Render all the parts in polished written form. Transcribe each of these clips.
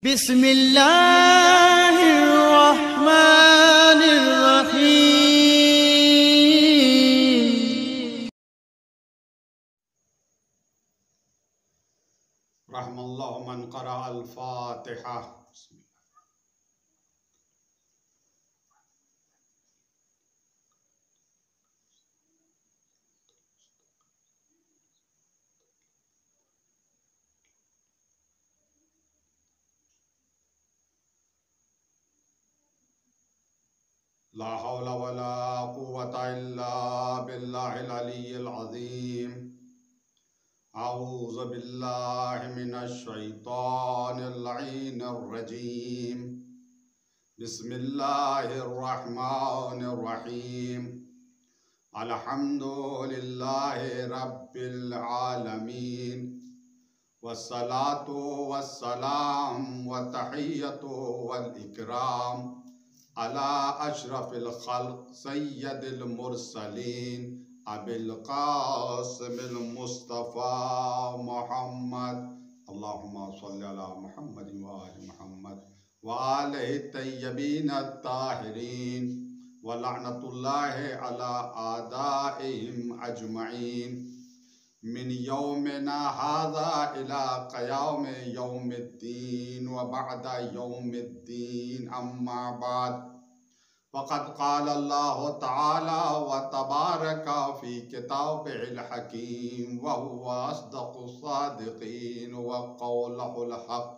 بسم اللہ الرحمن الرحیم۔ رحم اللہ من قرأ الفاتحہ۔ لا حول ولا قوة إلا بالله العلي العظيم۔ أعوذ بالله من الشيطان اللعين الرجيم۔ بسم الله الرحمن الرحيم۔ الحمد لله رب العالمين، والصلاة والسلام والتحية والإكرام على أشرف الخلق سيد المرسلين أبي القاسم المصطفى محمد، اللهم صل على محمد وآل محمد وآله الطيبين الطاهرين، ولعنة الله على أعدائهم أجمعين من يومنا هذا إلى قيام يوم الدين وبعد يوم الدين، أما بعد، فقد قال الله تعالى وتبارك في كتابه الحكيم وهو أصدق الصادقين وقوله الحق۔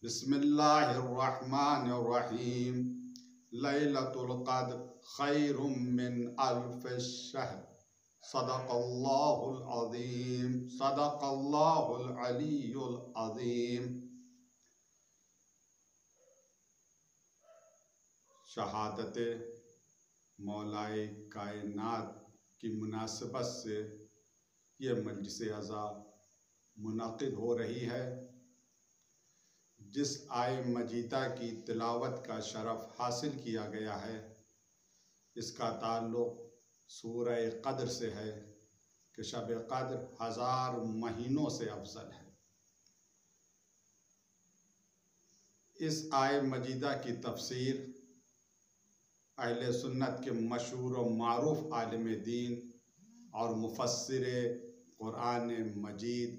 بسم الله الرحمن الرحيم۔ ليلة القدر خير من ألف الشهر، صدق اللہ العظیم، صدق اللہ العلی العظیم۔ شہادت مولائے کائنات کی مناسبت سے یہ مجلس عزا منعقد ہو رہی ہے، جس آیہ مجیدہ کی تلاوت کا شرف حاصل کیا گیا ہے۔ اس کا تعلق سورہ قدر سے ہے کہ شب قدر 1000 مہینوں سے افضل ہے۔ اس آیہ مجیدہ کی تفسیر اہل سنت کے مشہور و معروف عالم دین اور مفسر قرآن مجید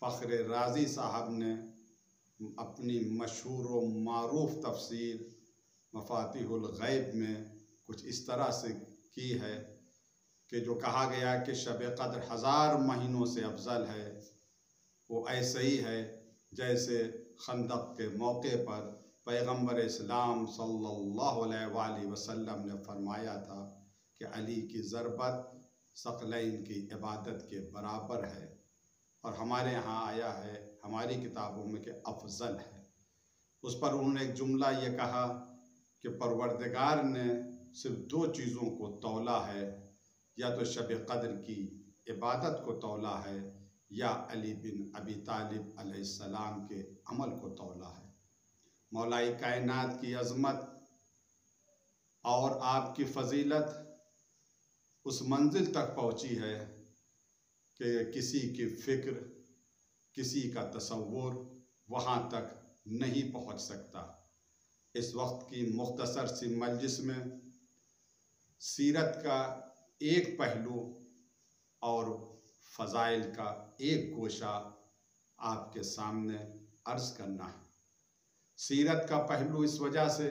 فخر رازی صاحب نے اپنی مشہور و معروف تفسیر مفاتیح الغیب میں کچھ اس طرح سے کی ہے کہ جو کہا گیا کہ شب قدر 1000 مہینوں سے افضل ہے، وہ ایسے ہی ہے جیسے خندق کے موقع پر پیغمبر اسلام صلی اللہ علیہ وآلہ وسلم نے فرمایا تھا کہ علی کی ضربت ثقلین کی عبادت کے برابر ہے، اور ہمارے یہاں آیا ہے ہماری کتابوں میں کہ افضل ہے۔ اس پر انہوں نے ایک جملہ یہ کہا کہ پروردگار نے صرف 2 چیزوں کو تولا ہے، یا تو شب قدر کی عبادت کو تولا ہے، یا علی بن ابی طالب علیہ السلام کے عمل کو تولا ہے۔ مولائی کائنات کی عظمت اور آپ کی فضیلت اس منزل تک پہنچی ہے کہ کسی کی فکر، کسی کا تصور وہاں تک نہیں پہنچ سکتا۔ اس وقت کی مختصر سی مجلس میں سیرت کا ایک پہلو اور فضائل کا ایک گوشہ آپ کے سامنے عرض کرنا ہے۔ سیرت کا پہلو اس وجہ سے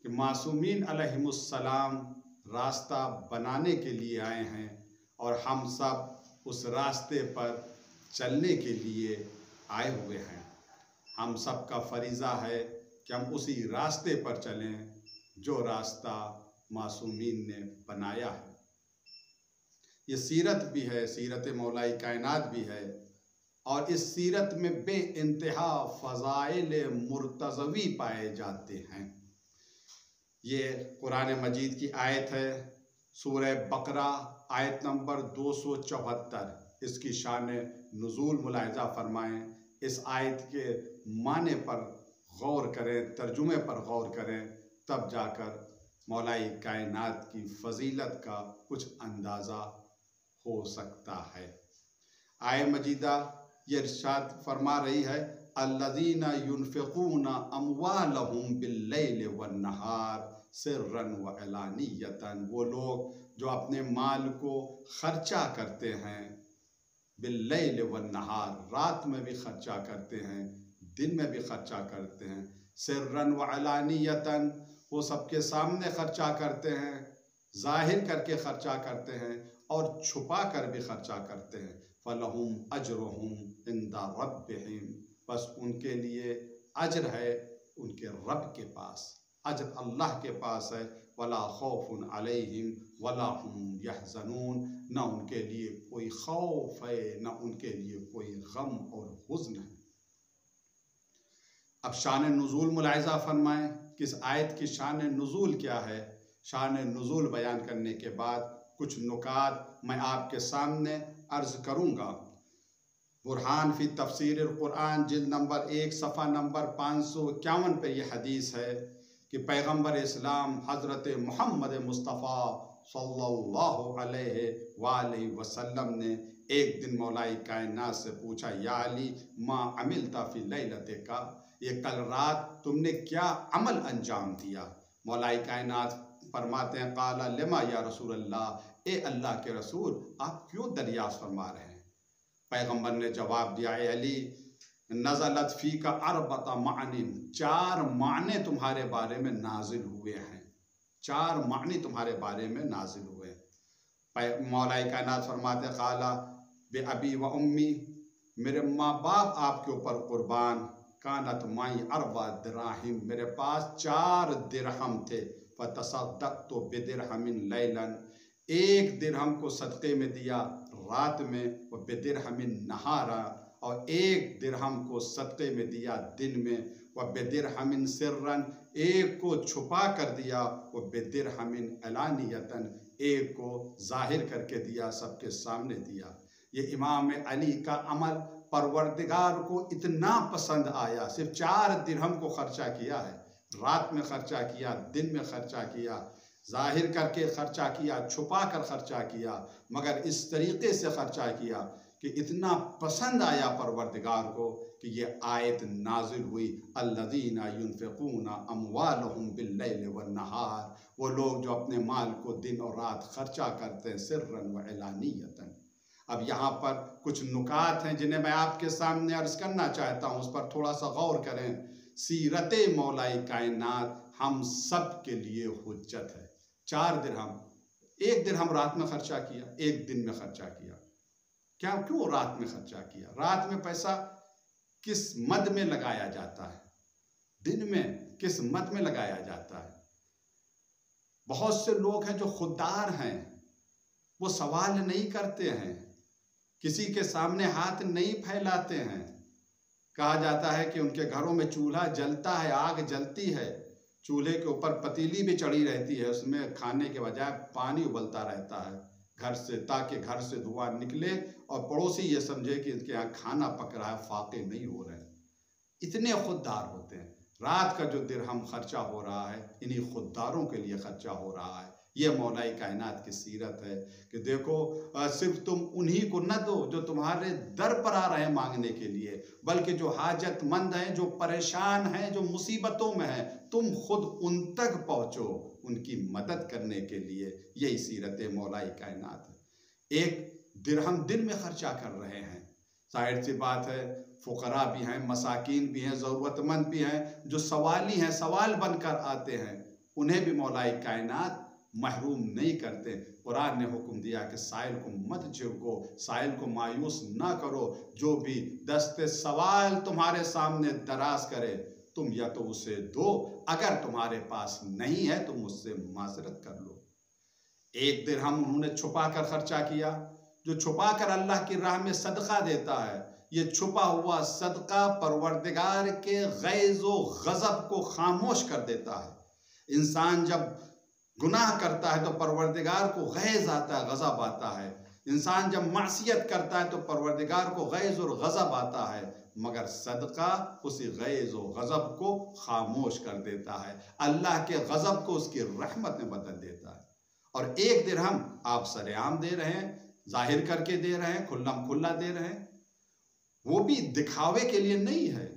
کہ معصومین علیہم السلام راستہ بنانے کے لیے آئے ہیں، اور ہم سب اس راستے پر چلنے کے لیے آئے ہوئے ہیں۔ ہم سب کا فریضہ ہے کہ ہم اسی راستے پر چلیں جو راستہ معصومین نے بنایا ہے۔ یہ سیرت بھی ہے، سیرت مولائی کائنات بھی ہے، اور اس سیرت میں بے انتہا فضائل مرتضوی پائے جاتے ہیں۔ یہ قرآن مجید کی آیت ہے، سورہ بقرہ آیت نمبر 274۔ اس کی شان نزول ملاحظہ فرمائیں، اس آیت کے معنی پر غور کریں، ترجمے پر غور کریں، تب جا کر مولائی کائنات کی فضیلت کا کچھ اندازہ ہو سکتا ہے۔ آیہ مجیدہ یہ ارشاد فرما رہی ہے الذین ينفقون اموالهم باللیل والنہار سرا وعلانیۃ، وہ لوگ جو اپنے مال کو خرچہ کرتے ہیں باللیل والنہار، رات میں بھی خرچہ کرتے ہیں، دن میں بھی خرچہ کرتے ہیں، سرا وعلانیۃ، وہ سب کے سامنے خرچہ کرتے ہیں، ظاہر کر کے خرچہ کرتے ہیں اور چھپا کر بھی خرچہ کرتے ہیں، فَلَهُمْ أَجْرُهُمْ عِنْدَ رَبِّهِمْ، بس ان کے لیے اجر ہے ان کے رب کے پاس، اجر اللہ کے پاس ہے، وَلَا خَوْفٌ عَلَيْهِمْ وَلَا هُمْ يَحْزَنُونَ، نہ ان کے لیے کوئی خوف ہے نہ ان کے لیے کوئی غم اور حزن ہے۔ اب شان نزول ملاحظہ فرمائیں کہ اس آیت کی شان نزول کیا ہے۔ شان نزول بیان کرنے کے بعد کچھ نکات میں آپ کے سامنے عرض کروں گا۔ برہان فی تفسیر القرآن جلد نمبر 1 صفحہ نمبر 551 پہ یہ حدیث ہے کہ پیغمبر اسلام حضرت محمد مصطفیٰ صلی اللہ علیہ وآلہ وسلم نے ایک دن مولا کائنات سے پوچھا، یا علی ما عملت فی لیلتک، یہ کل رات تم نے کیا عمل انجام دیا؟ مولا کائنات فرماتے ہیں، قال لما یا رسول اللہ، اے اللہ کے رسول آپ کیوں دریافت فرما رہے ہیں؟ پیغمبر نے جواب دیا، اے علی نزلت فیک اربع معانی، 4 معنی تمہارے بارے میں نازل ہوئے ہیں، 4 معنی تمہارے بارے میں نازل ہوئے ہیں۔ مولا کائنات فرماتے ہیں، قال بے ابی و امی، میرے ماں باپ آپ کے اوپر قربان، کانت مائی 4 دراہم، میرے پاس 4 درہم تھے، فتصدقت بدرہم لیلا، 1 درہم کو صدقے میں دیا رات میں، و بدرہم نہارا، اور 1 درہم کو صدقے میں دیا دن میں، و بدرہم سرا، 1 کو چھپا کر دیا، و بدرہم علانیۃ، 1 کو ظاہر کر کے دیا، سب کے سامنے دیا۔ یہ امام علی کا عمل پروردگار کو اتنا پسند آیا، صرف 4 درہم کو خرچہ کیا ہے، رات میں خرچہ کیا، دن میں خرچہ کیا، ظاہر کر کے خرچہ کیا، چھپا کر خرچہ کیا، مگر اس طریقے سے خرچہ کیا کہ اتنا پسند آیا پروردگار کو کہ یہ آیت نازل ہوئی، الذین ينفقون اموالهم باللیل والنہار، وہ لوگ جو اپنے مال کو دن اور رات خرچہ کرتے ہیں، سرا وعلانیۃ۔ اب یہاں پر کچھ نکات ہیں جنہیں میں آپ کے سامنے عرض کرنا چاہتا ہوں، اس پر تھوڑا سا غور کریں۔ سیرت مولا کائنات ہم سب کے لیے حجت ہے۔ 4 درہم، 1 درہم رات میں خرچہ کیا، 1 دن میں خرچہ کیا۔ کیوں رات میں خرچہ کیا؟ رات میں پیسہ کس مد میں لگایا جاتا ہے، دن میں کس مد میں لگایا جاتا ہے؟ بہت سے لوگ ہیں جو خوددار ہیں، وہ سوال نہیں کرتے ہیں، کسی کے سامنے ہاتھ نہیں پھیلاتے ہیں۔ کہا جاتا ہے کہ ان کے گھروں میں چولہا جلتا ہے، آگ جلتی ہے، چولہے کے اوپر پتیلی بھی چڑھی رہتی ہے، اس میں کھانے کے بجائے پانی ابلتا رہتا ہے گھر سے، تاکہ گھر سے دھواں نکلے اور پڑوسی یہ سمجھے کہ ان کے یہاں کھانا پک رہا ہے، فاقے نہیں ہو رہے۔ اتنے خوددار ہوتے ہیں۔ رات کا جو درہم خرچہ ہو رہا ہے، انہی خودداروں کے لیے خرچہ ہو رہا ہے۔ یہ مولا کائنات کی سیرت ہے کہ دیکھو، صرف تم انہی کو نہ دو جو تمہارے در پر آ رہے ہیں مانگنے کے لیے، بلکہ جو حاجت مند ہیں، جو پریشان ہیں، جو مصیبتوں میں ہیں، تم خود ان تک پہنچو ان کی مدد کرنے کے لیے۔ یہی سیرت مولا کائنات ہے۔ 1 درہم دن میں خرچہ کر رہے ہیں، ظاہر سی بات ہے فقراء بھی ہیں، مساکین بھی ہیں، ضرورت مند بھی ہیں، جو سوالی ہیں، سوال بن کر آتے ہیں، انہیں بھی مولا کائنات محروم نہیں کرتے۔ قرآن نے حکم دیا کہ سائل کو مت جھڑکو، سائل کو مایوس نہ کرو، جو بھی دست سوال تمہارے سامنے دراز کرے تم یا تو اسے دو، اگر تمہارے پاس نہیں ہے تم اس سے معذرت کر لو۔ 1 درہم انہوں نے چھپا کر خرچہ کیا۔ جو چھپا کر اللہ کی راہ میں صدقہ دیتا ہے، یہ چھپا ہوا صدقہ پروردگار کے غیظ و غضب کو خاموش کر دیتا ہے۔ انسان جب گناہ کرتا ہے تو پروردگار کو غیظ آتا ہے، غضب آتا ہے۔ انسان جب معصیت کرتا ہے تو پروردگار کو غیظ اور غضب آتا ہے، مگر صدقہ اسی غیظ و غضب کو خاموش کر دیتا ہے، اللہ کے غضب کو اس کی رحمت میں بدل دیتا ہے۔ اور 1 درہم آپ سر عام دے رہے ہیں، ظاہر کر کے دے رہے ہیں، کھلم کھلا دے رہے ہیں، وہ بھی دکھاوے کے لیے نہیں ہے،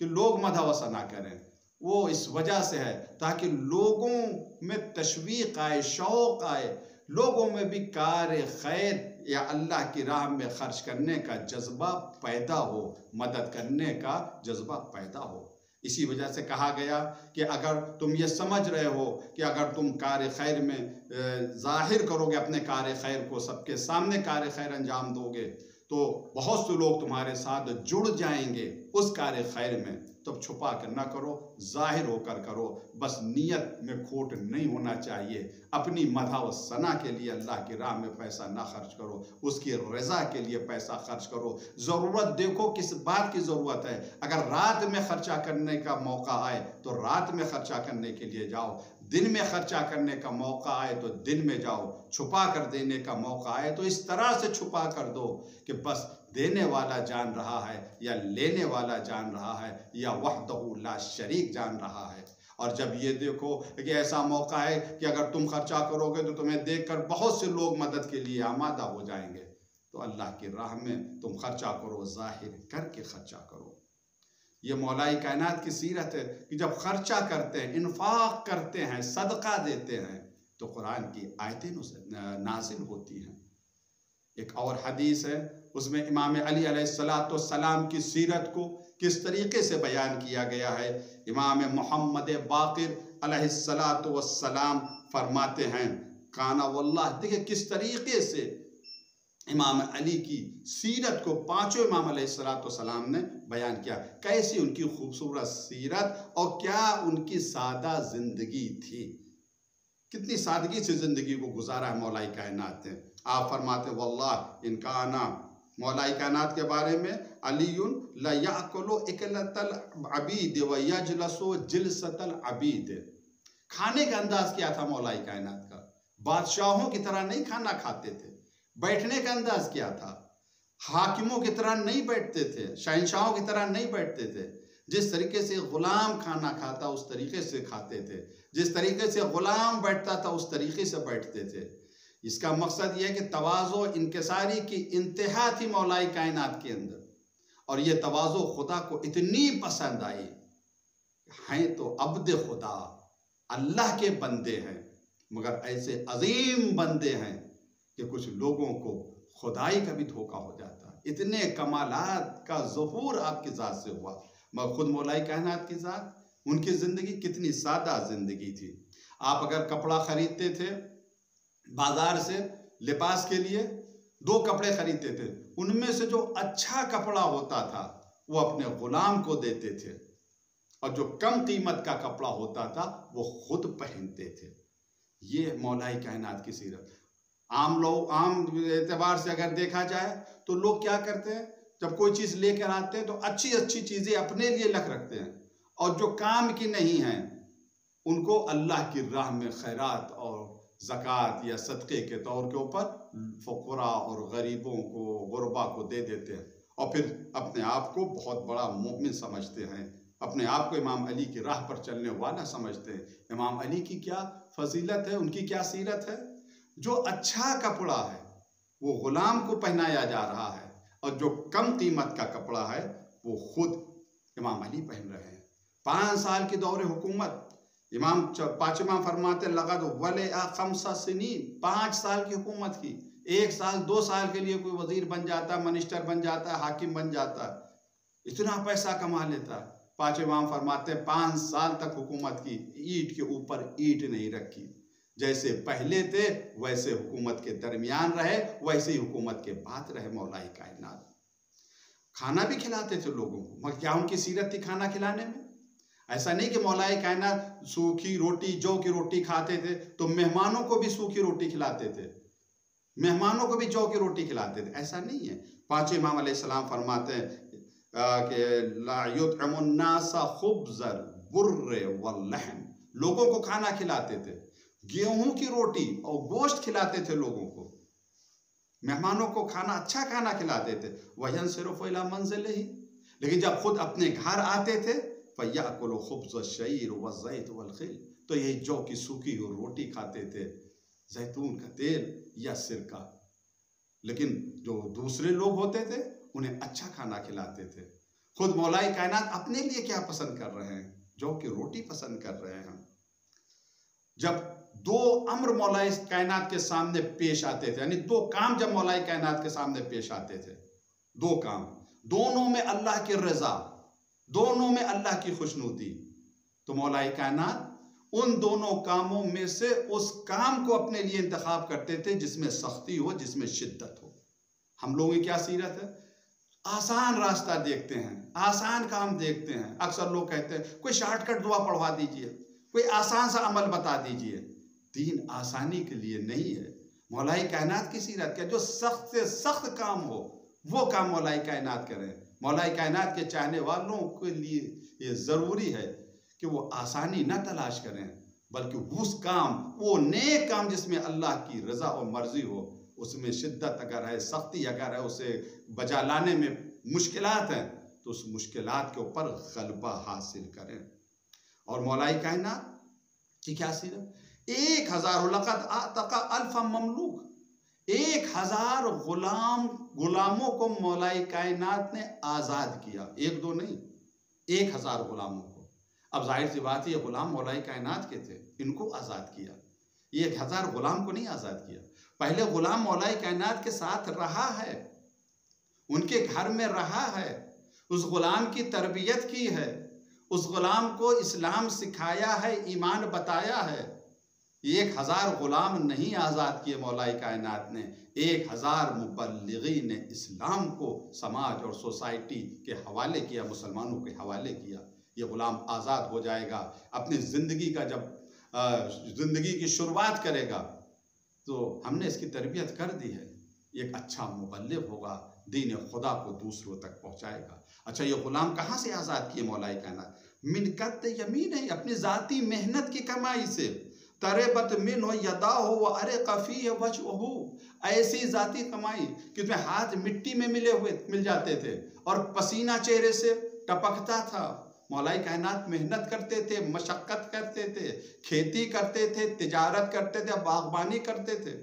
کہ لوگ مدح و ثنا کریں، وہ اس وجہ سے ہے تاکہ لوگوں میں تشویق آئے، شوق آئے، لوگوں میں بھی کار خیر یا اللہ کی راہ میں خرچ کرنے کا جذبہ پیدا ہو، مدد کرنے کا جذبہ پیدا ہو۔ اسی وجہ سے کہا گیا کہ اگر تم یہ سمجھ رہے ہو کہ اگر تم کار خیر میں ظاہر کرو گے اپنے کار خیر کو، سب کے سامنے کار خیر انجام دو گے، تو بہت سے لوگ تمہارے ساتھ جڑ جائیں گے اس کار خیر میں۔ تب چھپا کر نہ کرو، ظاہر ہو کر کرو، بس نیت میں کھوٹ نہیں ہونا چاہیے۔ اپنی مدح و ثنا کے لیے اللہ کی راہ میں پیسہ نہ خرچ کرو، اس کی رضا کے لیے پیسہ خرچ کرو۔ ضرورت دیکھو کس بات کی ضرورت ہے، اگر رات میں خرچہ کرنے کا موقع آئے تو رات میں خرچہ کرنے کے لیے جاؤ، دن میں خرچہ کرنے کا موقع آئے تو دن میں جاؤ، چھپا کر دینے کا موقع آئے تو اس طرح سے چھپا کر دو کہ بس دینے والا جان رہا ہے یا لینے والا جان رہا ہے یا وحدہ لا شریک جان رہا ہے۔ اور جب یہ دیکھو کہ ایسا موقع ہے کہ اگر تم خرچہ کرو گے تو تمہیں دیکھ کر بہت سے لوگ مدد کے لیے آمادہ ہو جائیں گے، تو اللہ کی راہ میں تم خرچہ کرو، ظاہر کر کے خرچہ کرو۔ یہ مولائی کائنات کی سیرت ہے کہ جب خرچہ کرتے ہیں، انفاق کرتے ہیں، صدقہ دیتے ہیں تو قرآن کی آیتیں نازل ہوتی ہیں۔ ایک اور حدیث ہے، اس میں امام علی علیہ السلام کی سیرت کو کس طریقے سے بیان کیا گیا ہے۔ امام محمد باقر علیہ السلام فرماتے ہیں کانا واللہ، دیکھیں کس طریقے سے امام علی کی سیرت کو پانچوں امام علیہ السلام نے بیان کیا، کیسی ان کی خوبصورت سیرت اور کیا ان کی سادہ زندگی تھی، کتنی سادگی سے زندگی کو گزارا ہے مولائی کائنات نے۔ آپ فرماتے واللہ ان کانا، مولائی کائنات کے بارے میں، علی لیاکل اکلۃ العبید ویجلس جلسۃ العبید، کھانے کا انداز کیا تھا مولائی کائنات کا، بادشاہوں کی طرح نہیں کھانا کھاتے تھے، بیٹھنے کا انداز کیا تھا، حاکموں کی طرح نہیں بیٹھتے تھے، شہنشاہوں کی طرح نہیں بیٹھتے تھے، جس طریقے سے غلام کھانا کھاتا اس طریقے سے کھاتے تھے، جس طریقے سے غلام بیٹھتا تھا اس طریقے سے بیٹھتے تھے۔ اس کا مقصد یہ ہے کہ تواضع انکساری کی انتہا تھی مولائی کائنات کے اندر، اور یہ تواضع خدا کو اتنی پسند آئی، ہیں تو عبد خدا، اللہ کے بندے ہیں، مگر ایسے عظیم بندے ہیں کہ کچھ لوگوں کو خدائی کا بھی دھوکہ ہو جاتا ہے۔ اتنے کمالات کا ظہور آپ کی ذات سے ہوا، مگر خود مولائی کائنات کی ذات، ان کی زندگی کتنی سادہ زندگی تھی۔ آپ اگر کپڑا خریدتے تھے بازار سے لباس کے لیے، 2 کپڑے خریدتے تھے، ان میں سے جو اچھا کپڑا ہوتا تھا وہ اپنے غلام کو دیتے تھے، اور جو کم قیمت کا کپڑا ہوتا تھا وہ خود پہنتے تھے۔ یہ مولائی کائنات کی سیرت۔ عام اعتبار سے اگر دیکھا جائے تو لوگ کیا کرتے ہیں، جب کوئی چیز لے کر آتے ہیں تو اچھی چیزیں اپنے لیے رکھ رکھتے ہیں، اور جو کام کی نہیں ہیں ان کو اللہ کی راہ میں خیرات اور زکوٰۃ یا صدقے کے طور کے اوپر فقراء اور غریبوں کو، غربا کو دے دیتے ہیں، اور پھر اپنے آپ کو بہت بڑا مومن سمجھتے ہیں، اپنے آپ کو امام علی کی راہ پر چلنے والا سمجھتے ہیں۔ امام علی کی کیا فضیلت ہے، ان کی کیا سیرت ہے، جو اچھا کپڑا ہے وہ غلام کو پہنایا جا رہا ہے، اور جو کم قیمت کا کپڑا ہے وہ خود امام علی پہن رہے ہیں۔ 5 سال کی دور حکومت، پانچ امام فرماتے لقد ولع 5 سنین، 5 سال کی حکومت کی، 1 سال 2 سال کے لیے کوئی وزیر بن جاتا، منسٹر بن جاتا، حاکم بن جاتا، اتنا پیسہ کما لیتا۔ 5 امام فرماتے 5 سال تک حکومت کی، اینٹ کے اوپر اینٹ نہیں رکھی، جیسے پہلے تھے ویسے حکومت کے درمیان رہے، ویسے ہی حکومت کے بعد رہے مولائی کائنات۔ کھانا بھی کھلاتے تھے لوگوں کو، مگر کیا ان کی سیرت تھی کھانا کھلانے میں؟ ایسا نہیں کہ مولائی کائنات سوکھی روٹی، جو کی روٹی کھاتے تھے تو مہمانوں کو بھی سوکھی روٹی کھلاتے تھے، مہمانوں کو بھی جو کی روٹی کھلاتے تھے، ایسا نہیں ہے۔ 5 امام علیہ السلام فرماتے ہیں کہ لا یطعم الناس خبز البر واللحم، لوگوں کو کھانا کھلاتے تھے، گیہوں کی روٹی اور گوشت کھلاتے تھے لوگوں کو، مہمانوں کو اچھا کھانا کھلاتے تھے۔ وَيَنْصِرُفُ إِلَى مَنْزِلِهِ، لیکن جب خود اپنے گھر آتے تھے فَيَأْكُلُ خُبْزَ الشَّعِيرِ وَالزَّيْتِ وَالْخِلِ، تو یہی جو کی سوکھی ہوئی روٹی کھاتے تھے، زیتون کا تیل یا سرکہ۔ لیکن جو دوسرے لوگ ہوتے تھے انہیں اچھا کھانا کھلاتے تھے۔ خود مولا کائنات اپنے لیے کیا پسند کر رہے ہیں؟ جو کہ روٹی پسند کر رہے ہیں۔ جب دو امر مولا کائنات کے سامنے پیش آتے تھے، یعنی دو کام جب مولا کائنات کے سامنے پیش آتے تھے، دو کام، دونوں میں اللہ کی رضا، دونوں میں اللہ کی خوشنودی، تو مولا کائنات ان دونوں کاموں میں سے اس کام کو اپنے لیے انتخاب کرتے تھے جس میں سختی ہو، جس میں شدت ہو۔ ہم لوگوں کی کیا سیرت ہے؟ آسان راستہ دیکھتے ہیں، آسان کام دیکھتے ہیں۔ اکثر لوگ کہتے ہیں کوئی شارٹ کٹ دعا پڑھوا دیجئے، کوئی آسان سا عمل بتا دیجئے۔ دین آسانی کے لیے نہیں ہے۔ مولا کائنات کی سیرت کیا؟ جو سخت سے سخت کام ہو وہ کام مولا کائنات کریں۔ مولا کائنات کے چاہنے والوں کے لیے یہ ضروری ہے کہ وہ آسانی نہ تلاش کریں، بلکہ اس کام، وہ نیک کام جس میں اللہ کی رضا اور مرضی ہو، اس میں شدت اگر ہے، سختی اگر ہے، اسے بجا لانے میں مشکلات ہیں، تو اس مشکلات کے اوپر غلبہ حاصل کریں۔ اور مولا کائنات کی کیا سیرت؟ 1000 لقد اعتق 1000 مملوک، 1000 غلاموں کو مولا کائنات نے آزاد کیا، ایک دو نہیں، 1000 غلاموں کو۔ اب ظاہر سی بات ہے یہ غلام مولا کائنات کے تھے، ان کو آزاد کیا۔ یہ 1000 غلام کو نہیں آزاد کیا، پہلے غلام مولا کائنات کے ساتھ رہا ہے، ان کے گھر میں رہا ہے، اس غلام کی تربیت کی ہے، اس غلام کو اسلام سکھایا ہے، ایمان بتایا ہے۔ 1000 غلام نہیں آزاد کیے مولا کائنات نے، 1000 مبلغین اسلام کو سماج اور سوسائٹی کے حوالے کیا، مسلمانوں کے حوالے کیا۔ یہ غلام آزاد ہو جائے گا، اپنی زندگی کا جب زندگی کی شروعات کرے گا تو ہم نے اس کی تربیت کر دی ہے، ایک اچھا مبلغ ہوگا، دین خدا کو دوسروں تک پہنچائے گا۔ اچھا یہ غلام کہاں سے آزاد کیے مولا کائنات؟ من قد یمین ہے، اپنی ذاتی محنت کی کمائی سے۔ تربت منہ یداہ وارق فیہ وجہہ، ایسی ذاتی کمائی کہ اس میں ہاتھ مٹی میں مل جاتے تھے اور پسینہ چہرے سے ٹپکتا تھا۔ مولا کائنات محنت کرتے تھے، مشقت کرتے تھے، کھیتی کرتے تھے، تجارت کرتے تھے، باغبانی کرتے تھے۔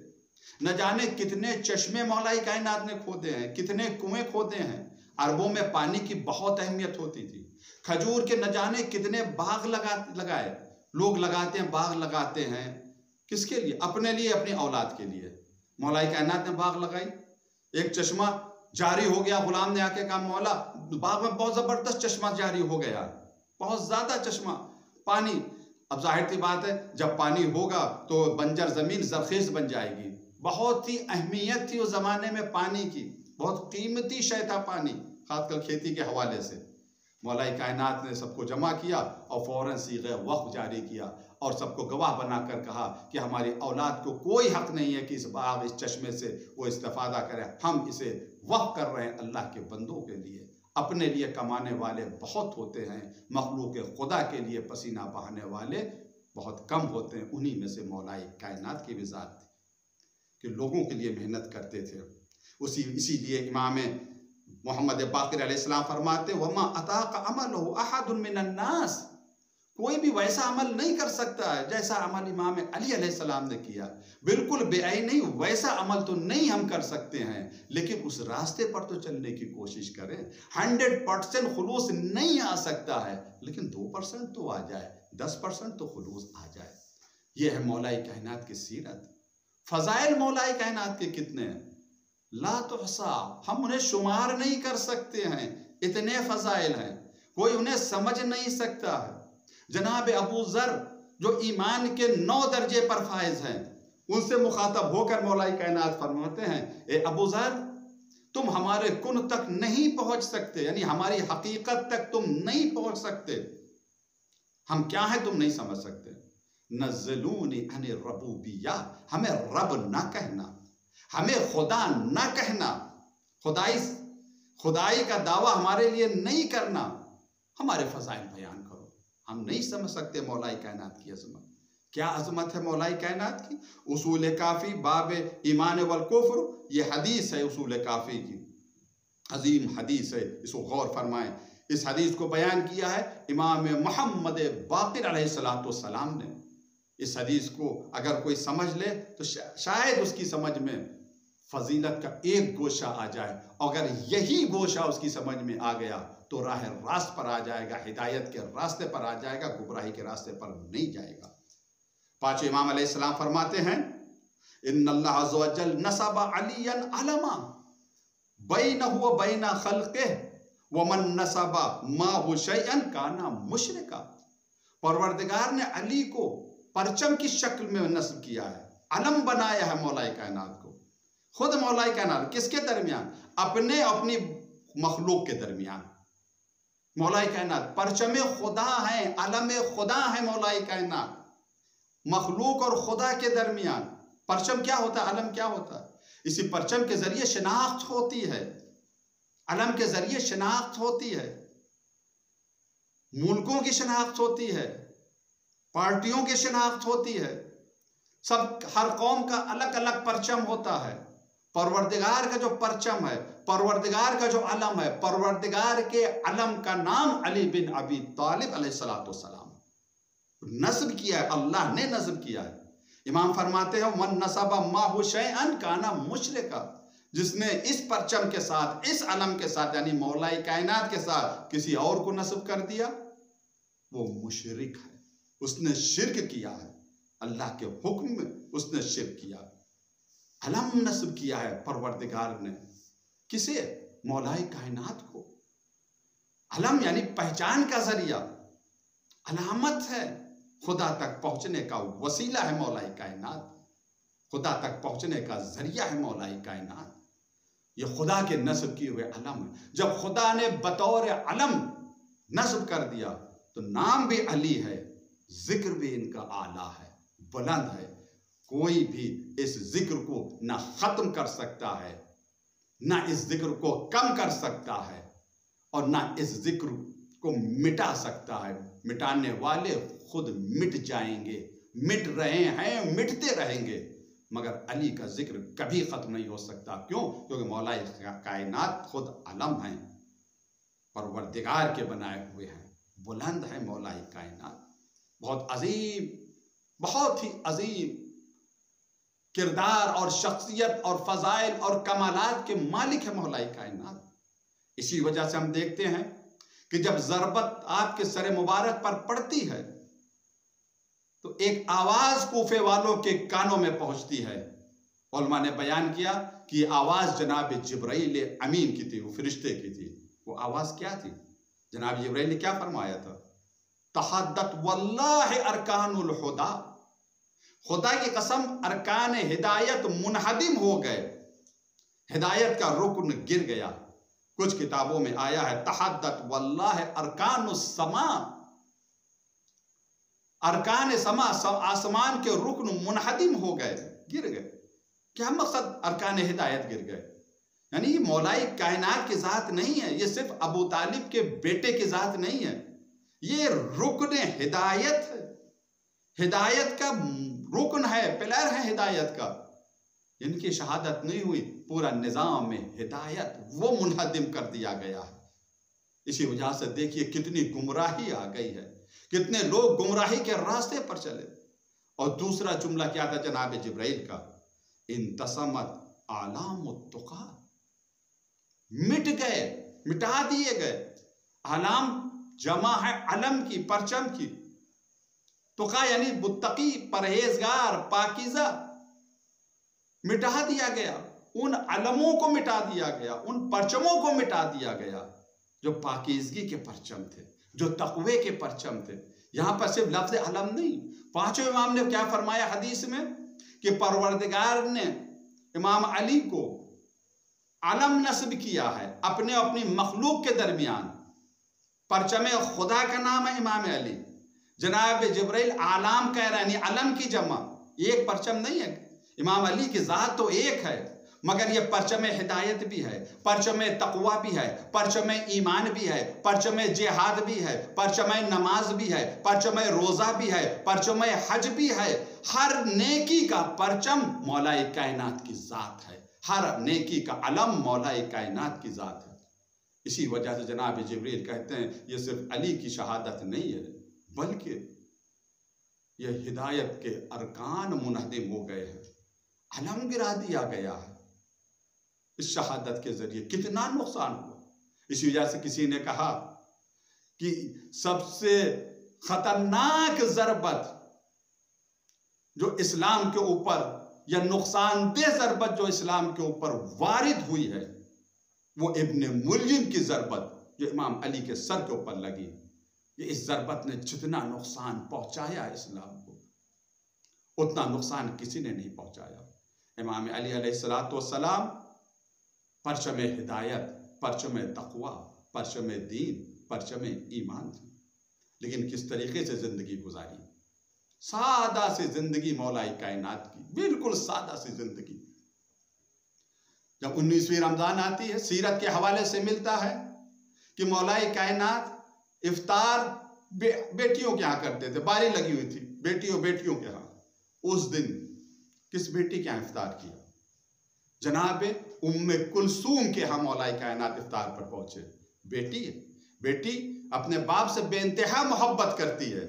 نہ جانے کتنے چشمے مولا کائنات نے کھودے ہیں، کتنے کنویں کھودے ہیں۔ عربوں میں پانی کی بہت اہمیت ہوتی تھی۔ کھجور کے نہ جانے کتنے باغ لگائے، لوگ لگاتے ہیں، باغ لگاتے ہیں، کس کے لیے؟ اپنے لیے، اپنی اولاد کے لیے۔ مولا کائنات نے باغ لگائی، ایک چشمہ جاری ہو گیا، غلام نے آ کے کہا مولا باغ میں بہت زبردست چشمہ جاری ہو گیا، بہت زیادہ چشمہ، پانی۔ اب ظاہر سی بات ہے جب پانی ہوگا تو بنجر زمین زرخیز بن جائے گی۔ بہت ہی اہمیت تھی اس زمانے میں پانی کی، بہت قیمتی شے تھا پانی، خاص کر کھیتی کے حوالے سے۔ مولا کائنات نے سب کو جمع کیا اور فوراً صیغہ وقف جاری کیا اور سب کو گواہ بنا کر کہا کہ ہماری اولاد کو کوئی حق نہیں ہے کہ اس باغ، اس چشمے سے وہ استفادہ کرے، ہم اسے وقف کر رہے ہیں اللہ کے بندوں کے لیے۔ اپنے لیے کمانے والے بہت ہوتے ہیں، مخلوق خدا کے لیے پسینہ بہانے والے بہت کم ہوتے ہیں۔ انہی میں سے مولا کائنات کی بھی ذات تھی کہ لوگوں کے لیے محنت کرتے تھے۔ اسی لیے امام محمد باقر علیہ السلام فرماتے وَمَا أَتَاقَ عَمَلُهُ أَحَدٌ مِّنَ النَّاسِ، کوئی بھی ویسا عمل نہیں کر سکتا ہے جیسا عمل امام علی علیہ السلام نے کیا۔ بالکل بے عین نہیں، ویسا عمل تو نہیں ہم کر سکتے ہیں، لیکن اس راستے پر تو چلنے کی کوشش کریں۔ 100% خلوص نہیں آ سکتا ہے، لیکن 2% تو آ جائے، 10% تو خلوص آ جائے۔ یہ ہے مولا کائنات کی سیرت۔ فضائل مولا کائنات کے کتنے ہیں؟ لا تحصا، ہم انہیں شمار نہیں کر سکتے ہیں، اتنے فضائل ہیں، کوئی انہیں سمجھ نہیں سکتا ہے۔ جناب ابو ذر جو ایمان کے 9 درجے پر فائز ہیں، ان سے مخاطب ہو کر مولا کائنات فرماتے ہیں اے ابو ذر تم ہمارے کن تک نہیں پہنچ سکتے، یعنی ہماری حقیقت تک تم نہیں پہنچ سکتے، ہم کیا ہیں تم نہیں سمجھ سکتے۔ نزلونی عن الربوبیہ، ہمیں رب نہ کہنا، ہمیں خدا نہ کہنا، خدائی کا دعویٰ ہمارے لیے نہیں کرنا، ہمارے فضائل بیان کرو۔ ہم نہیں سمجھ سکتے مولا کائنات کی عظمت۔ کیا عظمت ہے مولا کائنات کی؟ اصول کافی باب ایمان والکفر، یہ حدیث ہے اصول کافی کی، عظیم حدیث ہے، اس کو غور فرمائیں۔ اس حدیث کو بیان کیا ہے امام محمد باقر علیہ السلام نے۔ اس حدیث کو اگر کوئی سمجھ لے تو شاید اس کی سمجھ میں فضیلت کا ایک گوشہ آ جائے، اگر یہی گوشہ اس کی سمجھ میں آ گیا تو راہ راست پر آ جائے گا، ہدایت کے راستے پر آ جائے گا، گمراہی کے راستے پر نہیں جائے گا۔ پانچویں امام علیہ السلام فرماتے ہیں ان اللہ عز و جل نصب علیا علما بینہ و بین خلقہ ومن نصب معہ شیئا کان مشرکا۔ پروردگار نے علی کو پرچم کی شکل میں نصب کیا ہے، علم بنایا ہے مولا کائنات کو۔ خود مولا کائنات کس کے درمیان؟ اپنے اپنی مخلوق کے درمیان۔ مولا کائنات پرچم خدا ہیں، علم خدا ہے مولا کائنات، مخلوق اور خدا کے درمیان۔ پرچم کیا ہوتا ہے؟ علم کیا ہوتا ہے؟ اسی پرچم کے ذریعے شناخت ہوتی ہے، علم کے ذریعے شناخت ہوتی ہے، ملکوں کی شناخت ہوتی ہے، پارٹیوں کی شناخت ہوتی ہے، ہر قوم کا الگ الگ پرچم ہوتا ہے۔ پروردگار کا جو پرچم ہے، پروردگار کا جو علم ہے، پروردگار کے علم کا نام علی بن ابی طالب علیہ السلام نصب کیا ہے، اللہ نے نصب کیا ہے۔ امام فرماتے ہیں من نصب معہ شیئا کان مشرکا، جس نے اس پرچم کے ساتھ، اس علم کے ساتھ یعنی مولا کائنات کے ساتھ کسی اور کو نصب کر دیا وہ مشرک ہے، اس نے شرک کیا ہے، اللہ کے حکم میں اس نے شرک کیا۔ علم نصب کیا ہے پروردگار نے، کسے؟ مولا کائنات کو۔ علم یعنی پہچان کا ذریعہ، علامت ہے، خدا تک پہنچنے کا وسیلہ ہے مولا کائنات، خدا تک پہنچنے کا ذریعہ ہے مولا کائنات۔ یہ خدا کے نصب کیے ہوئے علم ہے۔ جب خدا نے بطور علم نصب کر دیا تو نام بھی علی ہے، ذکر بھی ان کا اعلیٰ ہے، بلند ہے۔ کوئی بھی اس ذکر کو نہ ختم کر سکتا ہے، نہ اس ذکر کو کم کر سکتا ہے، اور نہ اس ذکر کو مٹا سکتا ہے۔ مٹانے والے خود مٹ جائیں گے، مٹ رہے ہیں، مٹتے رہیں گے، مگر علی کا ذکر کبھی ختم نہیں ہو سکتا۔ کیوں؟ کیونکہ مولا کائنات خود علم ہیں، پروردگار کے بنائے ہوئے ہیں، بلند ہے مولا کائنات، بہت عظیم، بہت ہی عظیم کردار اور شخصیت اور فضائل اور کمالات کے مالک ہے مولا کائنات۔ اسی وجہ سے ہم دیکھتے ہیں کہ جب ضربت آپ کے سر مبارک پر پڑتی ہے تو ایک آواز کوفے والوں کے کانوں میں پہنچتی ہے۔ علماء نے بیان کیا کہ یہ آواز جناب جبرائیل امین کی تھی، وہ فرشتے کی تھی۔ وہ آواز کیا تھی؟ جناب جبرائیل نے کیا فرمایا تھا؟ تحدت واللہ ارکان الہدا، خدا کی قسم ارکان ہدایت منہدم ہو گئے، ہدایت کا رکن گر گیا۔ کچھ کتابوں میں آیا ہے تحدت واللہ ارکان السماء، ارکان سما، آسمان کے رکن منہدم ہو گئے، گر گئے۔ کیا مقصد؟ ارکان ہدایت گر گئے، یعنی یہ مولا کائنات کی ذات نہیں ہے، یہ صرف ابو طالب کے بیٹے کی ذات نہیں ہے، یہ رکن ہدایت ہے، ہدایت کا رکن ہے، پلر ہے ہدایت کا۔ ان کی شہادت نہیں ہوئی، پورا نظام میں ہدایت وہ منہدم کر دیا گیا ہے۔ اسی وجہ سے دیکھیے کتنی گمراہی آ گئی ہے، کتنے لوگ گمراہی کے راستے پر چلے۔ اور دوسرا جملہ کیا تھا جناب جبرائیل کا؟ انتسمت اعلام التقا، مٹ گئے، مٹا دیے گئے۔ اعلام جمع ہے علم کی، پرچم کی، تقا یعنی متقی، پرہیزگار، پاکیزہ، مٹا دیا گیا۔ ان علموں کو مٹا دیا گیا، ان پرچموں کو مٹا دیا گیا جو پاکیزگی کے پرچم تھے، جو تقوی کے پرچم تھے۔ یہاں پر صرف لفظ علم نہیں، پانچوں امام نے کیا فرمایا حدیث میں کہ پروردگار نے امام علی کو علم نصب کیا ہے اپنے اپنی مخلوق کے درمیان۔ پرچم خدا کا نام ہے امام علی، جناب جبرائیل اعلام کہہ رہے ہیں، یعنی علم کی جمع، ایک پرچم نہیں ہے۔ امام علی کی ذات تو ایک ہے، مگر یہ پرچم ہدایت بھی ہے، پرچم تقوی بھی ہے، پرچم ایمان بھی ہے، پرچم جہاد بھی ہے، پرچم نماز بھی ہے، پرچم روزہ بھی ہے، پرچم حج بھی ہے۔ ہر نیکی کا پرچم مولا کائنات کی ذات ہے، ہر نیکی کا علم مولا کائنات کی ذات ہے۔ اسی وجہ سے جناب جبرائیل کہتے ہیں یہ صرف علی کی شہادت نہیں ہے، بلکہ یہ ہدایت کے ارکان منہدم ہو گئے ہیں، علم گرا دیا گیا ہے۔ اس شہادت کے ذریعے کتنا نقصان ہوا. اسی وجہ سے کسی نے کہا کہ سب سے خطرناک ضربت جو اسلام کے اوپر یا نقصان دہ ضربت جو اسلام کے اوپر وارد ہوئی ہے وہ ابن ملجم کی ضربت جو امام علی کے سر کے اوپر لگی. یہ اس ضربت نے جتنا نقصان پہنچایا اسلام کو اتنا نقصان کسی نے نہیں پہنچایا. امام علی علیہ السلام پرچم ہدایت، پرچم تقوی، پرچم دین، پرچم ایمان تھی، لیکن کس طریقے سے زندگی گزاری. سادہ سی زندگی مولا کائنات کی، بالکل سادہ سی زندگی. جب 19ویں رمضان آتی ہے سیرت کے حوالے سے ملتا ہے کہ مولا کائنات افطار بیٹیوں کے ہاں کرتے تھے. باری لگی ہوئی تھی بیٹیوں کے ہاں. اس دن کس بیٹی کے ہاں افطار کیا؟ جناب ام کلثوم کے ہاں مولا کائنات افطار پر پہنچے. بیٹی اپنے باپ سے بے انتہا محبت کرتی ہے،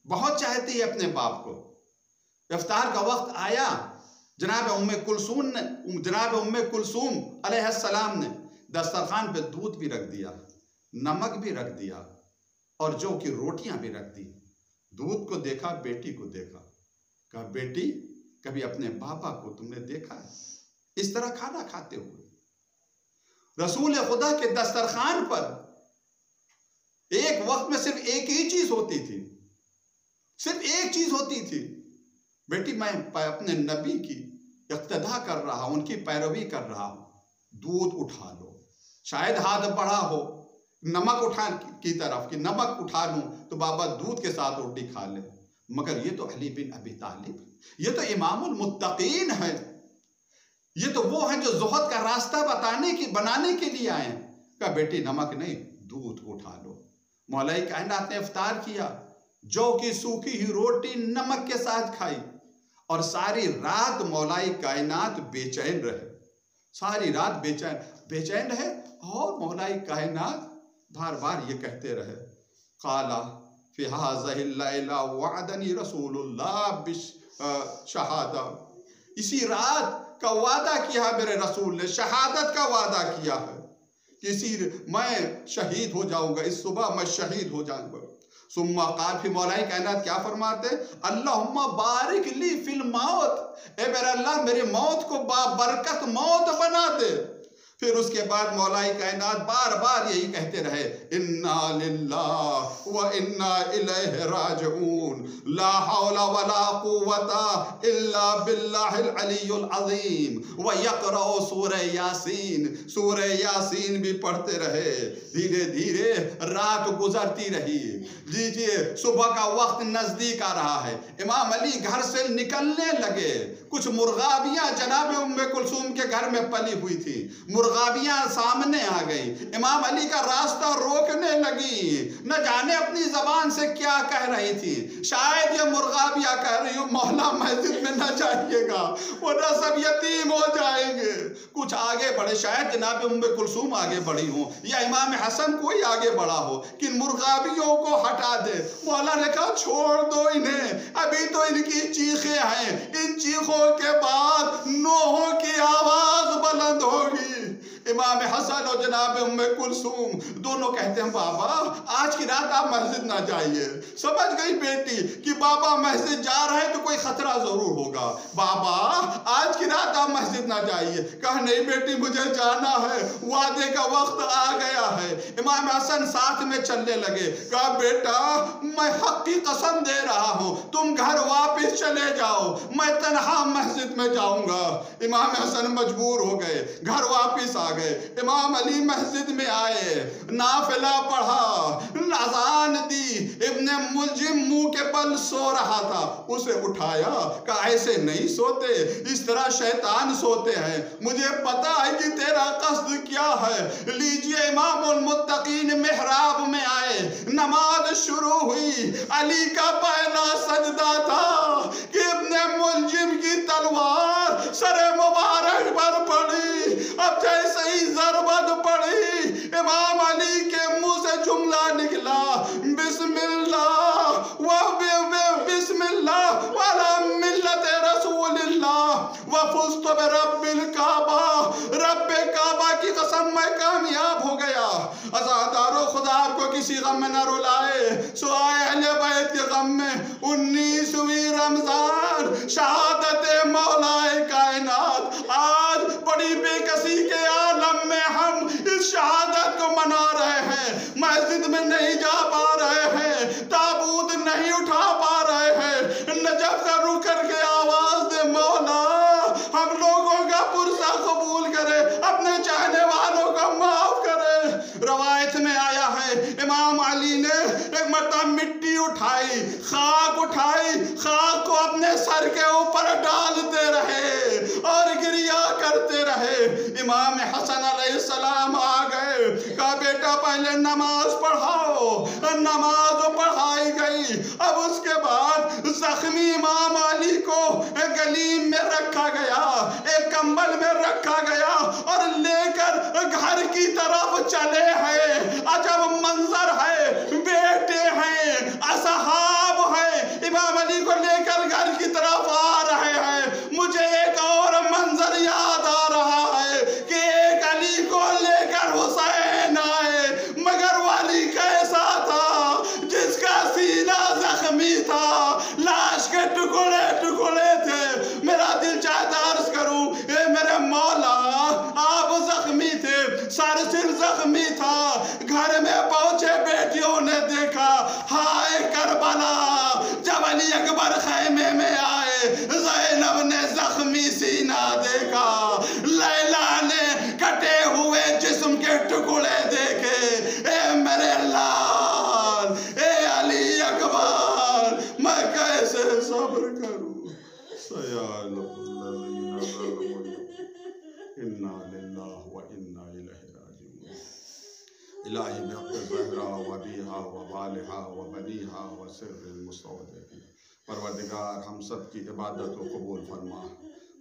بہت چاہتی ہے اپنے باپ کو. افطار کا وقت آیا، جناب ام کلثوم علیہ السلام نے دسترخوان پہ دودھ بھی رکھ دیا، نمک بھی رکھ دیا اور جو کی روٹیاں بھی رکھ دی. دودھ کو دیکھا، بیٹی کو دیکھا، کہا بیٹی کبھی اپنے بابا کو تم نے دیکھا ہے اس طرح کھانا کھاتے ہوئے؟ رسول خدا کے دسترخوان پر ایک وقت میں صرف ایک ہی چیز ہوتی تھی، صرف ایک چیز ہوتی تھی. بیٹی میں اپنے نبی کی اقتداء کر رہا ہوں، ان کی پیروی کر رہا ہوں، دودھ اٹھا لو. شاید ہاتھ بڑا ہو نمک اٹھا کی طرف کہ نمک اٹھا لوں تو بابا دودھ کے ساتھ روٹی کھا لے، مگر یہ تو علی بن ابی طالب، یہ تو امام المتقین ہے، یہ تو وہ ہیں جو زہد کا راستہ بنانے کے لیے آئے ہیں. کہا بیٹی نمک نہیں، دودھ اٹھا لو. مولا کائنات نے افطار کیا، جو کی سوکھی ہوئی روٹی نمک کے ساتھ کھائی اور ساری رات مولا کائنات بے چین رہے. ساری رات بے چین رہے اور مولا کائنات بار بار یہ کہتے رہے قالا فی هذه الليلة وعدنی رسول اللہ بالشہادہ. اسی رات کا وعدہ کیا میرے رسول نے، شہادت کا وعدہ کیا ہے کہ میں شہید ہو جاؤں گا، اس صبح میں شہید ہو جاؤں گا. ثم قال، پھر مولا کائنات کیا فرماتے؟ اللہم بارک لی فی الموت، اے میرے اللہ میری موت کو بابرکت موت بنا دے. پھر اس کے بعد مولا کائنات بار بار یہی کہتے رہے انا للہ و انا الیہ راجعون، لا حول ولا قوت الا باللہ العلی العظیم. ویقرأ سورہ یاسین، سورہ یاسین بھی پڑھتے رہے. دھیرے دھیرے رات گزرتی رہی. لیجئے صبح کا وقت نزدیک آ رہا ہے. امام علی گھر سے نکلنے لگے. کچھ مرغابیاں جناب ام کلثوم کے گھر میں پلی ہوئی تھی، مرغابیاں سامنے آ گئی، امام علی کا راستہ روکنے لگی. نہ جانے اپنی زبان سے کیا کہہ رہی تھی. شاید یہ مرغابیاں کہہ رہی ہوں مولا مسجد میں نہ جائیے گا ورنہ سب یتیم ہو جائیں گے. کچھ آگے بڑھے، شاید جناب ام کلثوم آگے بڑھی ہوں یا امام حسن کوئی آگے بڑھا ہو کہ مرغابیوں کو ہٹا دے. مولا نے کہا چھوڑ دو انہیں، ابھی تو ان کی چیخیں ہیں، ان چیخوں کے بعد نوحوں کی آواز بلند ہوگی. امام حسن اور جناب ام کلثوم دونوں کہتے ہیں بابا آج کی رات آپ مسجد نہ جائیے. سمجھ گئی بیٹی کہ بابا مسجد جا رہے ہیں تو کوئی خطرہ ضرور ہوگا، بابا آج کی رات آپ مسجد نہ جائیے. کہا نہیں بیٹی مجھے جانا ہے، وعدے کا وقت آ گیا ہے. امام حسن ساتھ میں چلنے لگے. کہا بیٹا میں حق کی قسم دے رہا ہوں تم گھر واپس چلے جاؤ، میں تنہا مسجد میں جاؤں گا. امام حسن مجبور ہو گئے، گھر واپس آ گئے. امام علی مسجد میں آئے، نافلہ پڑھا، اذان دی. ابن ملجم منہ کے بل سو رہا تھا، اسے اٹھایا. کہا ایسے نہیں سوتے، اس طرح شیطان سوتے ہیں، مجھے پتا ہے کہ تیرا قصد کیا ہے. لیجئے امام المتقین محراب میں آئے، نماز شروع ہوئی. علی کا پہلا سجدہ تھا کہ ابن ملجم کی تلوار سر مبارک پر پڑی. اب جیسے ہی ضربت پڑی امام علی کے منہ سے جملہ نکلا بسم اللہ بسم اللہ وعلی ملت رسول اللہ وفزت برب الکعبہ. رب کامیاب ہو گیا۔ عزادارو خدا آپ کو کسی غم میں نہ رلائے، سوائے اہل بیت کے غم میں 19ویں رمضان شہادت مولا کائنات۔ آج بڑی بے کسی کے عالم میں ہم اس شہادت کو منا رہے ہیں، مسجد میں نہیں جا پا رہے ہیں، تابوت نہیں اٹھا پا رہے ہیں، نجف کا رخ کر کے آواز دے مولا ہم لوگوں کا پرسہ قبول کرے، اپنے چاہنے والوں کو معاف کرے۔ روایت میں آیا ہے امام علی نے ایک مرتبہ مٹی اٹھائی، خاک اٹھائی، خاک کو اپنے سر کے اوپر ڈالتے رہے اور گریا کرتے رہے۔ امام حسن علیہ السلام آ گئے، کہا بیٹا پہلے نماز پڑھاؤ، نماز پڑھائی گئی۔ اب اس کے بعد زخمی امام علی کو گلیم میں رکھا گیا، ایک کمبل میں رکھا گیا اور لے کر گھر کی طرف چلے ہیں۔ عجب منظر ہے، بیٹے ہیں، اصحاب ہیں، امام علی کو لے کر گھر کی طرف آ رہے ہیں۔ مجھے ایک اور منظر یاد آ رہا ہے کہ ایک علی کو لے کر حسین آئے، مگر وہ علی کیسا تھا جس کا سینہ زخمی تھا، لاش کے ٹکڑے ٹکڑے تھے۔ میرا دل چاہتا عرض کروں اے میرے مولا آپ زخمی تھے، سر زخمی تھا، گھر میں پہنچے بیٹیوں نے دیکھا، ہائے کربلا۔ جب علی اکبر خیمے میں آئے زینب نے زخمی سینہ دیکھا، لیلا نے کٹے ہوئے جسم کے ٹکڑے دیکھے۔ اے میرے لال، اے علی اکبر، میں کیسے صبر کروں؟ سیعلم الذین ظلموا انا للہ و انا الیہ راجعون۔ الہی بحق زہرا و ابیہا و والہا و بنیہا و سر المستودعین، پروردگار ہم سب کی عبادت کو قبول فرما۔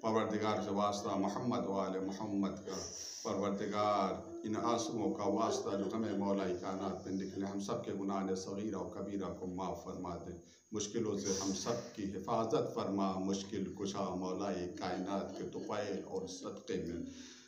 پروردگار سے واسطہ محمد و آل محمد کا، پروردگار ان آنسوؤں کا واسطہ جو ہمیں مولا کائنات میں نکلے، ہم سب کے گناہ صغیرہ و کبیرہ کو معاف فرما دے، مشکلوں سے ہم سب کی حفاظت فرما، مشکل کشا مولا کائنات کے طفیل اور صدقے میں۔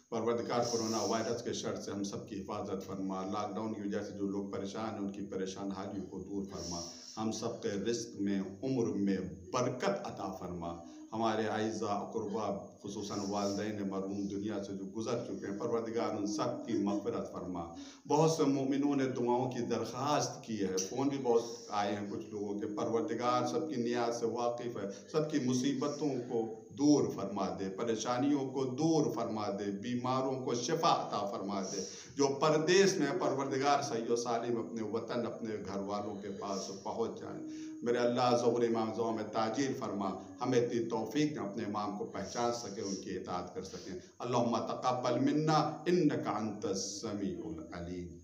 پروردگار کرونا وائرس کے شر سے ہم سب کی حفاظت فرما، لاک ڈاؤن کی وجہ سے جو لوگ پریشان ہیں ان کی پریشان حالیوں کو دور فرما، ہم سب کے رزق میں عمر میں برکت عطا فرما۔ ہمارے اعزاء اقربا خصوصاً والدین مرحوم دنیا سے جو گزر چکے ہیں، پروردگار ان سب کی مغفرت فرما۔ بہت سے مومنوں نے دعاؤں کی درخواست کی ہے، فون بھی بہت آئے ہیں کچھ لوگوں کے، پروردگار سب کی نیات سے واقف ہے، سب کی مصیبتوں کو دور فرما دے، پریشانیوں کو دور فرما دے، بیماروں کو شفا عطا فرما دے۔ جو پردیس میں پروردگار صحیح و سالم اپنے وطن اپنے گھر والوں کے پاس پہنچ جائیں۔ میرے اللہ ظہور امام زوں میں تاجیل فرما، ہمیں اتنی توفیق دے اپنے امام کو پہچان سکیں، ان کی اطاعت کر سکیں۔ اللہم تقبل منا انک انت السمیع العلیم۔